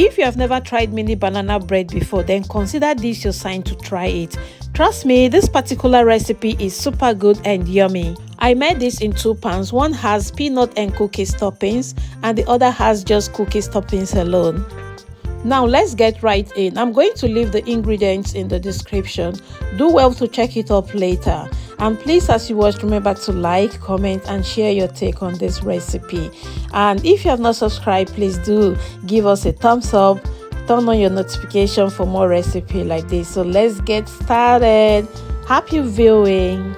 If you have never tried mini banana bread before, then consider this your sign to try it. Trust me, this particular recipe is super good and yummy. I made this in 2 pans. One has peanut and cookies toppings and the other has just cookies toppings alone. Now let's get right in. I'm going to leave the ingredients in the description. Do well to check it up later. And please, as you watch, remember to like, comment and share your take on this recipe. And if you have not subscribed, please do give us a thumbs up. Turn on your notification for more recipe like this. So let's get started. Happy viewing.